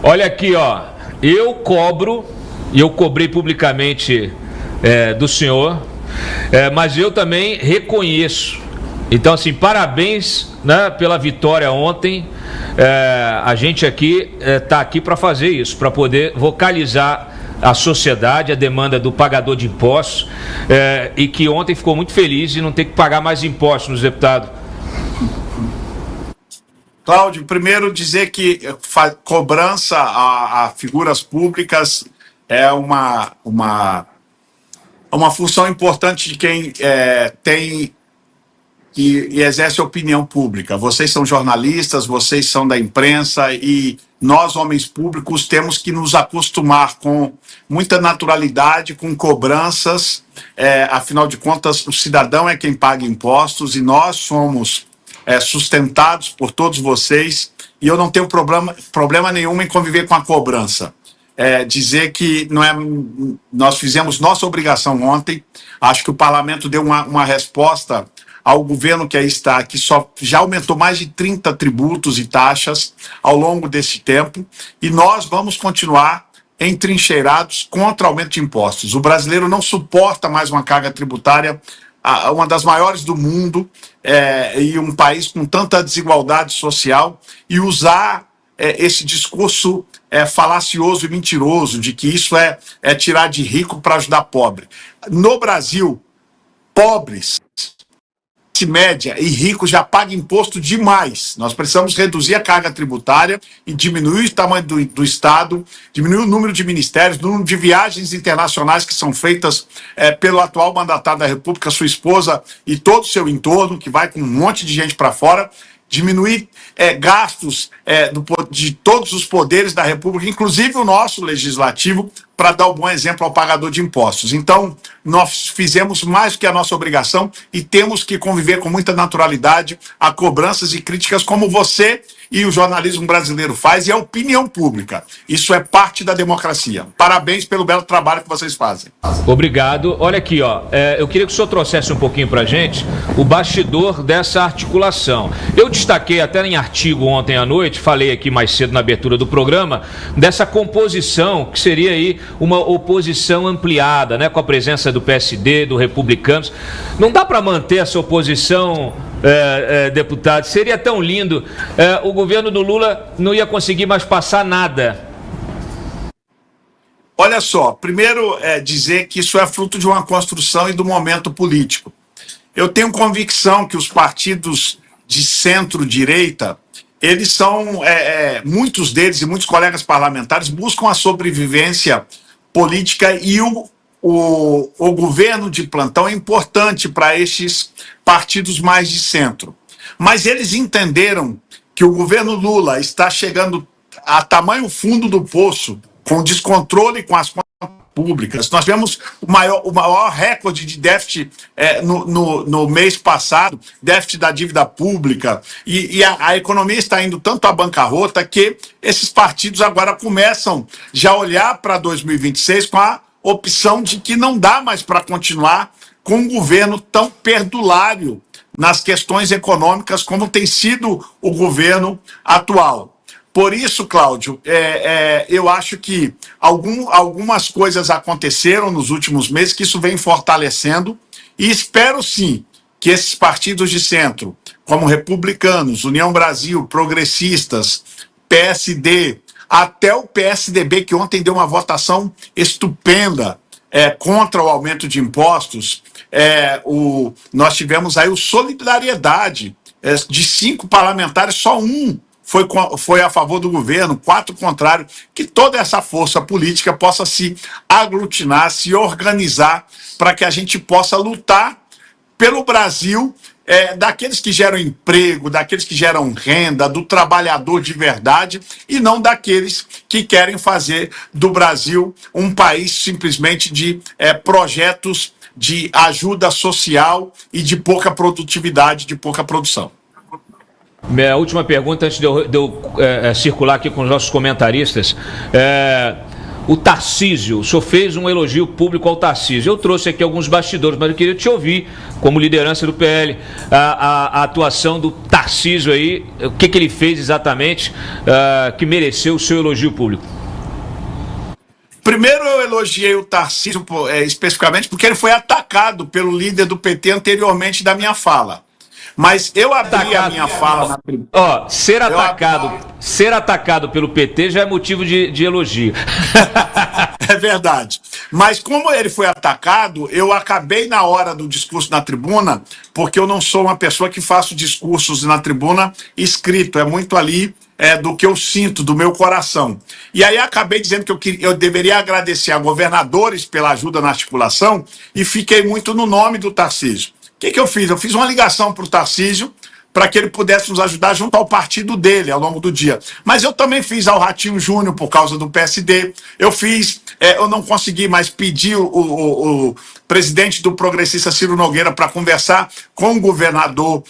Olha aqui, ó, eu cobro, e eu cobrei publicamente do senhor, mas eu também reconheço. Então, assim, parabéns, né, pela vitória ontem. A gente aqui está aqui para fazer isso, para poder vocalizar a sociedade, a demanda do pagador de impostos, e que ontem ficou muito feliz de não ter que pagar mais impostos nos deputados. Cláudio, primeiro dizer que cobrança a figuras públicas é uma função importante de quem tem e exerce opinião pública. Vocês são jornalistas, vocês são da imprensa e nós, homens públicos, temos que nos acostumar com muita naturalidade, com cobranças. Afinal de contas, o cidadão é quem paga impostos e nós somos sustentados por todos vocês, e eu não tenho problema nenhum em conviver com a cobrança. Dizer que nós fizemos nossa obrigação ontem. Acho que o parlamento deu uma resposta ao governo que aí está, que já aumentou mais de 30 tributos e taxas ao longo desse tempo, e nós vamos continuar entrincheirados contra o aumento de impostos. O brasileiro não suporta mais uma carga tributária, uma das maiores do mundo, e um país com tanta desigualdade social, e usar esse discurso falacioso e mentiroso de que isso é tirar de rico para ajudar pobre. No Brasil, pobres, média e ricos já pagam imposto demais. Nós precisamos reduzir a carga tributária e diminuir o tamanho do Estado, diminuir o número de ministérios, o número de viagens internacionais que são feitas pelo atual mandatário da República, sua esposa e todo o seu entorno, que vai com um monte de gente para fora, diminuir gastos de todos os poderes da República, inclusive o nosso legislativo, para dar um bom exemplo ao pagador de impostos. Então, nós fizemos mais do que a nossa obrigação e temos que conviver com muita naturalidade a cobranças e críticas como você e o jornalismo brasileiro faz, e a opinião pública. Isso é parte da democracia. Parabéns pelo belo trabalho que vocês fazem. Obrigado. Olha aqui, ó, eu queria que o senhor trouxesse um pouquinho para a gente o bastidor dessa articulação. Eu destaquei até em artigo ontem à noite, falei aqui mais cedo na abertura do programa, dessa composição que seria aí uma oposição ampliada, né, com a presença do PSD, do Republicanos. Não dá para manter essa oposição, deputado? Seria tão lindo. O governo do Lula não ia conseguir mais passar nada. Olha só, primeiro dizer que isso é fruto de uma construção e do momento político. Eu tenho convicção que os partidos de centro-direita, eles são, muitos deles e muitos colegas parlamentares buscam a sobrevivência política, e o governo de plantão é importante para estes partidos mais de centro. Mas eles entenderam que o governo Lula está chegando a tamanho fundo do poço, com descontrole com as contas públicas. Nós tivemos o maior recorde de déficit no mês passado, déficit da dívida pública, e a economia está indo tanto à bancarrota que esses partidos agora começam já a olhar para 2026 com a opção de que não dá mais para continuar com um governo tão perdulário nas questões econômicas como tem sido o governo atual. Por isso, Cláudio, eu acho que algumas coisas aconteceram nos últimos meses, que isso vem fortalecendo, e espero sim que esses partidos de centro, como Republicanos, União Brasil, Progressistas, PSD, até o PSDB, que ontem deu uma votação estupenda contra o aumento de impostos, nós tivemos aí o Solidariedade, de 5 parlamentares, só um foi a favor do governo, 4 contrário. Que toda essa força política possa se aglutinar, se organizar, para que a gente possa lutar pelo Brasil, daqueles que geram emprego, daqueles que geram renda, do trabalhador de verdade, e não daqueles que querem fazer do Brasil um país simplesmente de projetos de ajuda social e de pouca produtividade, de pouca produção. Minha última pergunta, antes de eu circular aqui com os nossos comentaristas. o Tarcísio. O senhor fez um elogio público ao Tarcísio. Eu trouxe aqui alguns bastidores, mas eu queria te ouvir, como liderança do PL, a atuação do Tarcísio aí, o que ele fez exatamente que mereceu o seu elogio público. Primeiro, eu elogiei o Tarcísio especificamente porque ele foi atacado pelo líder do PT anteriormente da minha fala. Mas eu abri a minha fala na primeira. Ó, ser atacado pelo PT já é motivo de elogio. É verdade. Mas como ele foi atacado, eu acabei na hora do discurso na tribuna, porque eu não sou uma pessoa que faço discursos na tribuna escrito, é muito ali do que eu sinto, do meu coração. E aí acabei dizendo que eu deveria agradecer a governadores pela ajuda na articulação e fiquei muito no nome do Tarcísio. O que eu fiz? Eu fiz uma ligação para o Tarcísio para que ele pudesse nos ajudar junto ao partido dele ao longo do dia. Mas eu também fiz ao Ratinho Júnior por causa do PSD. Eu não consegui mais pedir o presidente do Progressista Ciro Nogueira para conversar com o governador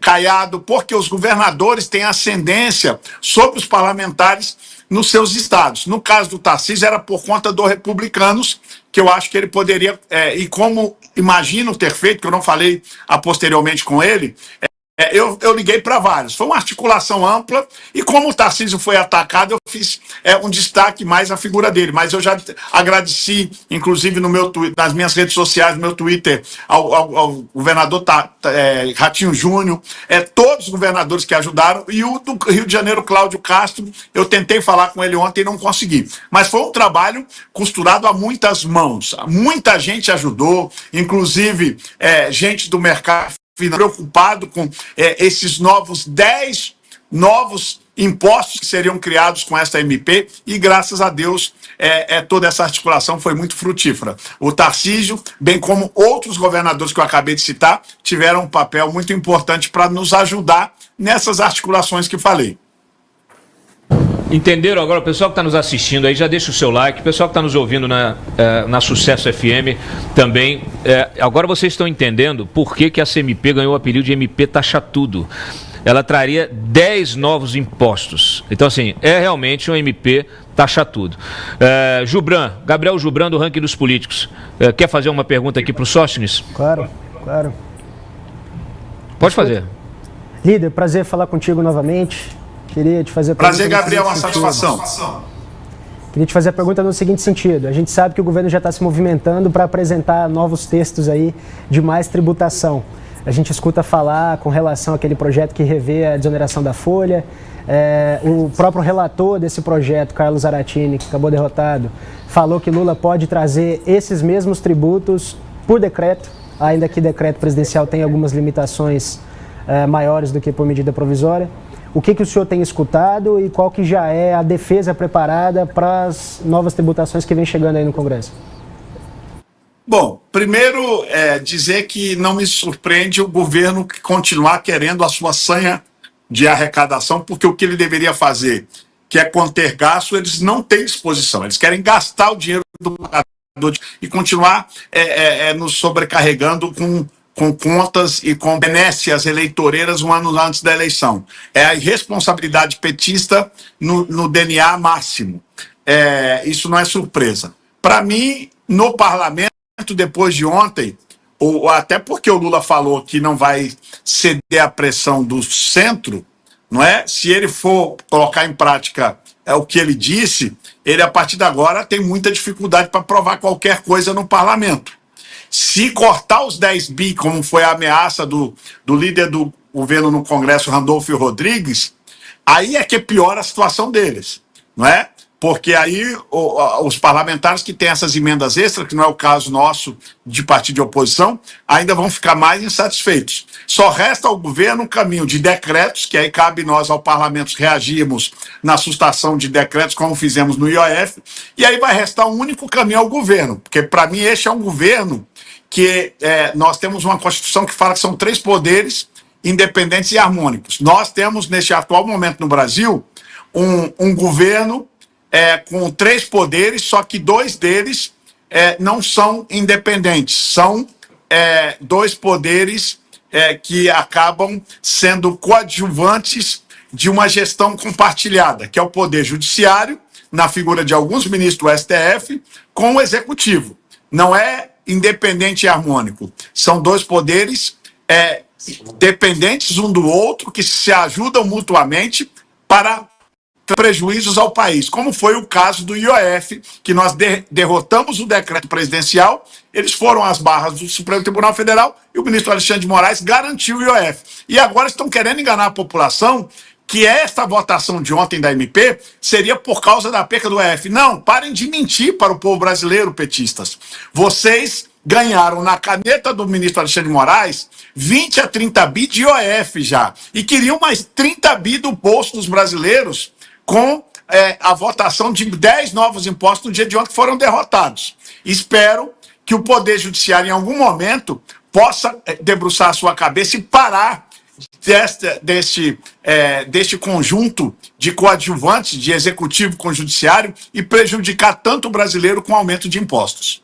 Caiado, porque os governadores têm ascendência sobre os parlamentares nos seus estados. No caso do Tarcísio, era por conta dos republicanos, que eu acho que ele poderia, e como imagino ter feito, que eu não falei posteriormente com ele, eu liguei para vários. Foi uma articulação ampla e como o Tarcísio foi atacado, eu fiz um destaque mais à figura dele. Mas eu já agradeci, inclusive nas minhas redes sociais, no meu Twitter, ao governador Ratinho Júnior, todos os governadores que ajudaram, e o do Rio de Janeiro, Cláudio Castro, eu tentei falar com ele ontem e não consegui. Mas foi um trabalho costurado a muitas mãos. Muita gente ajudou, inclusive gente do mercado preocupado com esses 10 novos impostos que seriam criados com esta MP e, graças a Deus, toda essa articulação foi muito frutífera. O Tarcísio, bem como outros governadores que eu acabei de citar, tiveram um papel muito importante para nos ajudar nessas articulações que falei. Entenderam agora? O pessoal que está nos assistindo aí, já deixa o seu like. O pessoal que está nos ouvindo na Sucesso FM também. Agora vocês estão entendendo por que essa MP ganhou o apelido de MP Taxa Tudo. Ela traria 10 novos impostos. Então, assim, é realmente um MP Taxa Tudo. Gabriel Jubran, do Ranking dos Políticos. Quer fazer uma pergunta aqui para o Sóstenes? Claro. Pode fazer. Líder, prazer falar contigo novamente. Queria te fazer a pergunta. Prazer, Gabriel, uma satisfação. Queria te fazer a pergunta no seguinte sentido. A gente sabe que o governo já está se movimentando para apresentar novos textos aí de mais tributação. A gente escuta falar com relação àquele projeto que revê a desoneração da folha. O próprio relator desse projeto, Carlos Zaratini, que acabou derrotado, falou que Lula pode trazer esses mesmos tributos por decreto, ainda que decreto presidencial tenha algumas limitações maiores do que por medida provisória. O que o senhor tem escutado e qual que já é a defesa preparada para as novas tributações que vem chegando aí no Congresso? Bom, primeiro dizer que não me surpreende o governo continuar querendo a sua sanha de arrecadação, porque o que ele deveria fazer, que é conter gasto, eles não têm disposição. Eles querem gastar o dinheiro do pagador e continuar nos sobrecarregando com contas e com benécias eleitoreiras um ano antes da eleição. É a irresponsabilidade petista no DNA máximo. Isso não é surpresa. Para mim, no parlamento, depois de ontem, até porque o Lula falou que não vai ceder à pressão do centro, não é? Se ele for colocar em prática o que ele disse, ele, a partir de agora, tem muita dificuldade para provar qualquer coisa no parlamento. Se cortar os 10 bi, como foi a ameaça do líder do governo no Congresso, Randolfo Rodrigues, aí é que piora a situação deles, não é? Porque aí os parlamentares que têm essas emendas extras, que não é o caso nosso de partido de oposição, ainda vão ficar mais insatisfeitos. Só resta ao governo um caminho de decretos, que aí cabe nós ao parlamento reagirmos na sustação de decretos, como fizemos no IOF, e aí vai restar um único caminho ao governo, porque para mim este é um governo que nós temos uma Constituição que fala que são 3 poderes independentes e harmônicos. Nós temos, neste atual momento no Brasil, um governo com 3 poderes, só que 2 deles não são independentes. São 2 poderes que acabam sendo coadjuvantes de uma gestão compartilhada, que é o Poder Judiciário, na figura de alguns ministros do STF, com o Executivo. Não é independente e harmônico. São dois poderes dependentes um do outro, que se ajudam mutuamente para prejuízos ao país, como foi o caso do IOF, que nós derrotamos o decreto presidencial, eles foram às barras do Supremo Tribunal Federal e o ministro Alexandre de Moraes garantiu o IOF. E agora estão querendo enganar a população que esta votação de ontem da MP seria por causa da perca do IOF. Não, parem de mentir para o povo brasileiro, petistas. Vocês ganharam na caneta do ministro Alexandre de Moraes 20 a 30 bi de IOF já, e queriam mais 30 bi do bolso dos brasileiros com a votação de 10 novos impostos no dia de ontem que foram derrotados. Espero que o Poder Judiciário, em algum momento, possa debruçar a sua cabeça e parar deste conjunto de coadjuvantes, de executivo com judiciário, e prejudicar tanto o brasileiro com aumento de impostos.